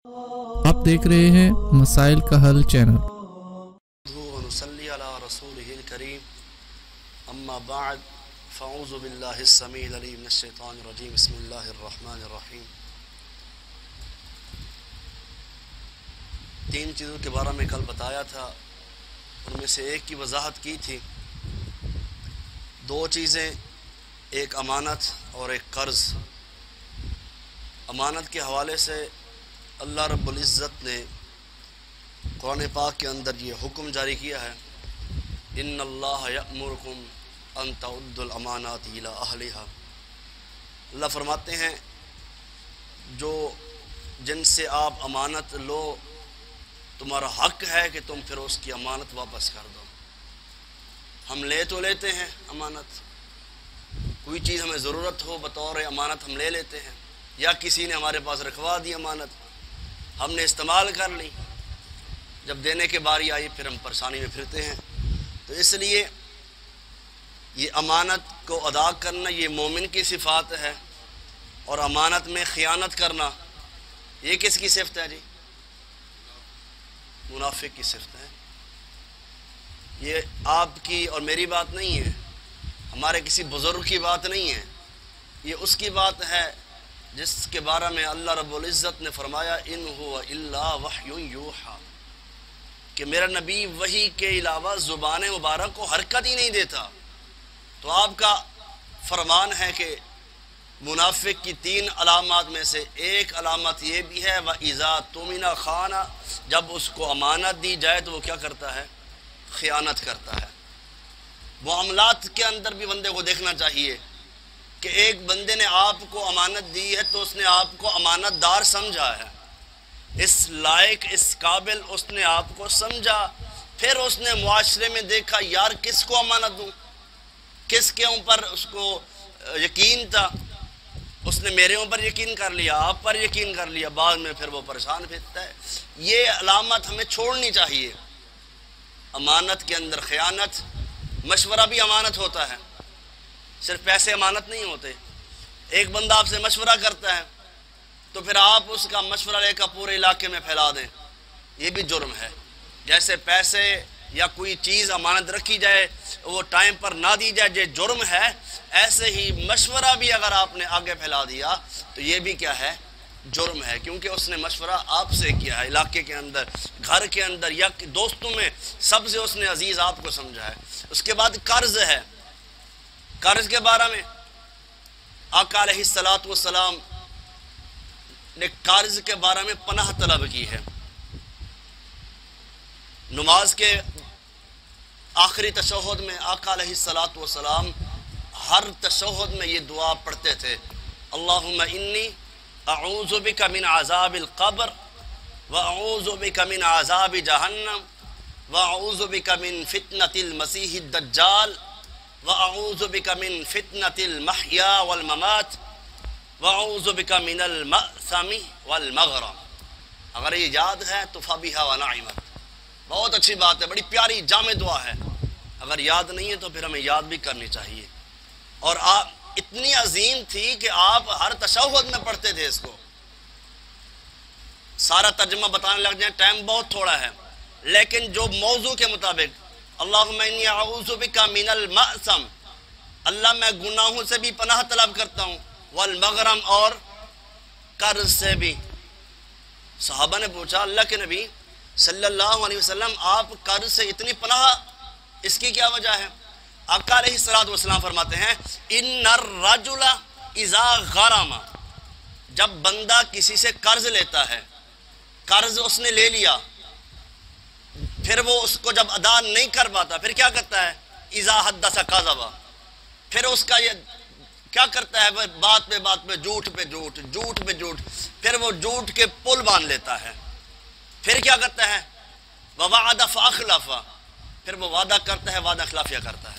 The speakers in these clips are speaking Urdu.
آپ دیکھ رہے ہیں مسائل کا حل چینل۔ ونصلی علی رسولہ الکریم، اما بعد فاعوذ باللہ السمیع العلیم من الشیطان الرجیم، بسم اللہ الرحمن الرحیم۔ تین چیزوں کے بارے میں کل بتایا تھا، ان میں سے ایک کی وضاحت کی تھی۔ دو چیزیں، ایک امانت اور ایک قرض۔ امانت کے حوالے سے اللہ رب العزت نے قرآن پاک کے اندر یہ حکم جاری کیا ہے، ان اللہ یأمرکم ان تعدوا الامانات الی اہلہا۔ اللہ فرماتے ہیں جو جن سے آپ امانت لو، تمہارا حق ہے کہ تم پھر اس کی امانت واپس کر دو۔ ہم لے تو لیتے ہیں امانت، کوئی چیز ہمیں ضرورت ہو بطور امانت ہم لے لیتے ہیں، یا کسی نے ہمارے پاس رکھوا دی امانت، ہم نے استعمال کر لی، جب دینے کے باری آئی پھر ہم پریشانی میں پھرتے ہیں۔ تو اس لیے یہ امانت کو ادا کرنا یہ مومن کی صفات ہے، اور امانت میں خیانت کرنا یہ کس کی صفت ہے جی؟ منافق کی صفت ہے۔ یہ آپ کی اور میری بات نہیں ہے، ہمارے کسی بزرگ کی بات نہیں ہے، یہ اس کی بات ہے جس کے بارے میں اللہ رب العزت نے فرمایا ان هو الا وحی یوحی، کہ میرا نبی وحی کے علاوہ زبان مبارک کو حرکت ہی نہیں دیتا۔ تو آپ کا فرمان ہے کہ منافق کی تین علامات میں سے ایک علامت یہ بھی ہے وَإِذَا تُمِنَ خَانَ، جب اس کو امانت دی جائے تو وہ کیا کرتا ہے؟ خیانت کرتا ہے۔ معاملات کے اندر بھی بندے کو دیکھنا چاہیے کہ ایک بندے نے آپ کو امانت دی ہے تو اس نے آپ کو امانت دار سمجھا ہے، اس لائق اس قابل اس نے آپ کو سمجھا، پھر اس نے معاشرے میں دیکھا یار کس کو امانت دوں، کس کے اوپر اس کو یقین تھا، اس نے میرے اوپر یقین کر لیا، آپ پر یقین کر لیا، بعد میں پھر وہ پریشان پھرتا ہے۔ یہ علامت ہمیں چھوڑنی چاہیے۔ امانت کے اندر خیانت، مشورہ بھی امانت ہوتا ہے، صرف پیسے امانت نہیں ہوتے۔ ایک بندہ آپ سے مشورہ کرتا ہے تو پھر آپ اس کا مشورہ لے کر پورے علاقے میں پھیلا دیں، یہ بھی جرم ہے۔ جیسے پیسے یا کوئی چیز امانت رکھی جائے وہ ٹائم پر نہ دی جائے یہ جرم ہے، ایسے ہی مشورہ بھی اگر آپ نے آگے پھیلا دیا تو یہ بھی کیا ہے؟ جرم ہے، کیونکہ اس نے مشورہ آپ سے کیا ہے، علاقے کے اندر، گھر کے اندر یا دوستوں میں، سب سے اس نے عزیز آپ کو سمجھا ہے۔ اس کے بعد قرض ہے۔ قرض کے بارے میں آقا علیہ السلام نے قرض کے بارے میں پناہ طلب کی ہے۔ نماز کے آخری تشہد میں آقا علیہ السلام ہر تشہد میں یہ دعا پڑھتے تھے، اللہم انی اعوذ بک من عذاب القبر واعوذ بک من عذاب جہنم واعوذ بک من فتنة المسیح الدجال وَأَعُوذُ بِكَ مِن فِتْنَةِ الْمَحْيَا وَالْمَمَاتِ وَأَعُوذُ بِكَ مِنَ الْمَأْثَمِ وَالْمَغْرَمِ۔ اگر یہ یاد ہے تو فَبِهَا وَنَعِمَتْ، بہت اچھی بات ہے، بڑی پیاری جامع دعا ہے۔ اگر یاد نہیں ہے تو پھر ہمیں یاد بھی کرنی چاہیے۔ اور اتنی عظیم تھی کہ آپ ہر تشہد میں پڑھتے تھے اس کو۔ سارا ترجمہ بتانے لگ جائیں ٹائم بہت تھوڑا ہے، لیکن جو موضوع کے مطابق اللہم انی اعوذ بک من المأثم، اللہ میں گناہوں سے بھی پناہ طلب کرتا ہوں، والمغرم اور قرض سے بھی۔ صحابہ نے پوچھا اللہ کے نبی صلی اللہ علیہ وسلم آپ قرض سے اتنی پناہ، اس کی کیا وجہ ہے؟ آقا علیہ السلام فرماتے ہیں ان الرجل اذا غرم، جب بندہ کسی سے قرض لیتا ہے، قرض اس نے لے لیا، پھر وہ اس کو جب ادا نہیں کر پاتا پھر کیا کرتا ہے؟ اذا حدث کذب، پھر اس کا یہ کیا کرتا ہے؟ بات پہ بات پہ جھوٹ پہ جھوٹ، جھوٹ پہ جھوٹ، پھر وہ جھوٹ کے پل باندھ لیتا ہے۔ پھر کیا کرتا ہے؟ وَوَعَدَ فَأَخْلَفَ، پھر وہ وعدہ کرتا ہے، وعدہ خلافیہ کرتا ہے۔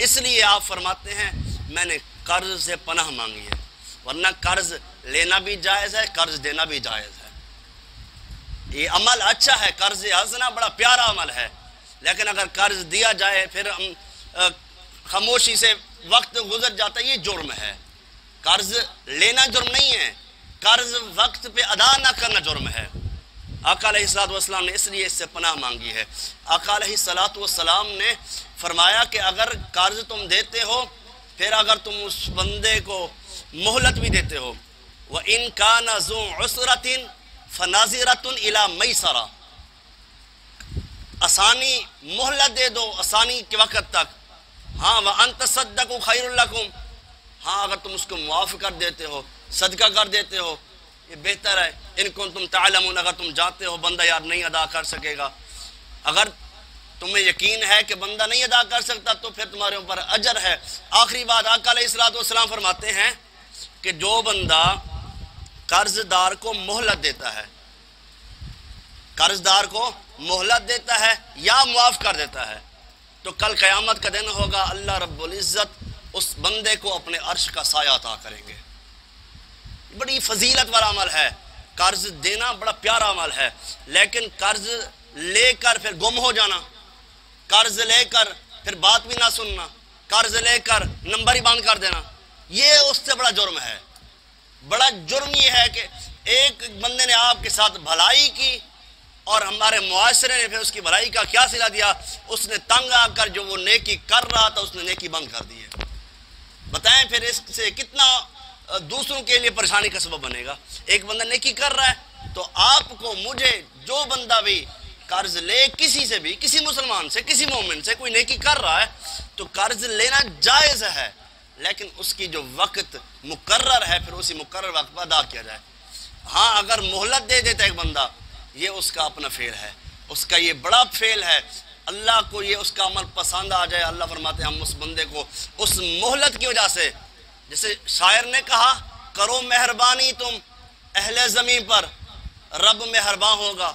اس لیے آپ فرماتے ہیں میں نے قرض سے پناہ مانگی ہے، ورنہ قرض لینا بھی جائز ہے، قرض دینا بھی جائز ہے۔ یہ عمل اچھا ہے، قرض حسنہ بڑا پیارا عمل ہے، لیکن اگر قرض دیا جائے پھر ہم خاموشی سے وقت گزر جاتا ہے، یہ جرم ہے۔ قرض لینا جرم نہیں ہے، قرض وقت پہ ادا نہ کرنا جرم ہے۔ آقا علیہ السلام نے اس لیے اس سے پناہ مانگی ہے۔ آقا علیہ السلام نے فرمایا کہ اگر قرض تم دیتے ہو، پھر اگر تم اس بندے کو مہلت بھی دیتے ہو، وَإِن كَانَ ذُو عُسْرَةٍ فَنَاظِرَةٌ إِلَى مَيْسَرَةٍ، آسانی مہلت دے دو آسانی کے وقت تک، ہاں وَأَن تَصَدَّقُوا خَيْرٌ لَكُمْ، ہاں اگر تم اس کو معاف کر دیتے ہو، صدقہ کر دیتے ہو، یہ بہتر ہے۔ ان کو تم تعلمون، اگر تم جانتے ہو بندہ یار نہیں ادا کر سکے گا، اگر تمہیں یقین ہے کہ بندہ نہیں ادا کر سکتا تو پھر تمہارے اوپر اجر ہے۔ آخری بات آقا علیہ السلام فرماتے ہیں کہ جو بندہ قرض دار کو مہلت دیتا ہے، قرض دار کو مہلت دیتا ہے یا معاف کر دیتا ہے، تو کل قیامت کا دن ہوگا، اللہ رب العزت اس بندے کو اپنے عرش کا سایہ عطا کریں گے۔ بڑی فضیلت والا عمل ہے، قرض دینا بڑا پیارا عمل ہے، لیکن قرض لے کر پھر گم ہو جانا، قرض لے کر پھر بات بھی نہ سننا، قرض لے کر نمبر ہی بند کر دینا، یہ اس سے بڑا جرم ہے۔ بڑا جرم یہ ہے کہ ایک بندے نے آپ کے ساتھ بھلائی کی اور ہمارے معاشرے نے پھر اس کی بھلائی کا کیا صلہ دیا، اس نے تنگ آ کر جو وہ نیکی کر رہا تھا اس نے نیکی بند کر دی ہے۔ بتائیں پھر اس سے کتنا دوسروں کے لیے پریشانی کا سبب بنے گا۔ ایک بندہ نیکی کر رہا ہے تو آپ کو، مجھے، جو بندہ بھی قرض لے کسی سے بھی، کسی مسلمان سے، کسی مومن سے کوئی نیکی کر رہا ہے تو قرض لینا جائز ہے، لیکن اس کی جو وقت مقرر ہے پھر اسی مقرر وقت پر ادا کیا جائے۔ ہاں اگر مہلت دے دیتا ہے ایک بندہ، یہ اس کا اپنا فعل ہے، اس کا یہ بڑا فعل ہے، اللہ کو یہ اس کا عمل پسند آ جائے، اللہ فرماتے ہیں ہم اس بندے کو اس مہلت کی وجہ سے، جیسے شاعر نے کہا، کرو مہربانی تم اہل زمین پر، رب مہربان ہوگا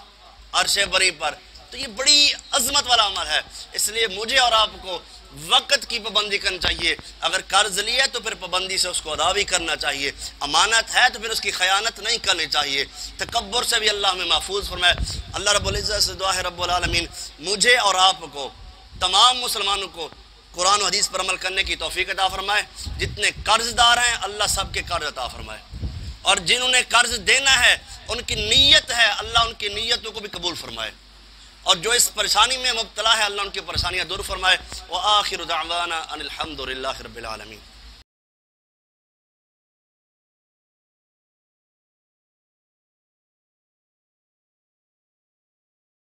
عرش بری پر۔ تو یہ بڑی عظمت والا عمل ہے، اس لیے مجھے اور آپ کو وقت کی پابندی کرنی چاہیے۔ اگر قرض لیا تو پھر پابندی سے اس کو ادا بھی کرنا چاہیے، امانت ہے تو پھر اس کی خیانت نہیں کرنی چاہیے، تکبر سے بھی اللہ ہمیں محفوظ فرمائے۔ اللہ رب العزت سے دعا ہے رب العالمین مجھے اور آپ کو، تمام مسلمانوں کو قرآن و حدیث پر عمل کرنے کی توفیق عطا فرمائے۔ جتنے قرض دار ہیں اللہ سب کے قرض عطا فرمائے، اور جنہوں نے قرض دینا ہے ان کی نیت ہے، اللہ ان کی نیتوں کو بھی قبول فرمائے، اور جو اس پریشانی میں مبتلا ہے اللہ ان کی پریشانیاں دور فرمائے۔ وآخر دعوانا ان الحمد للہ رب العالمین۔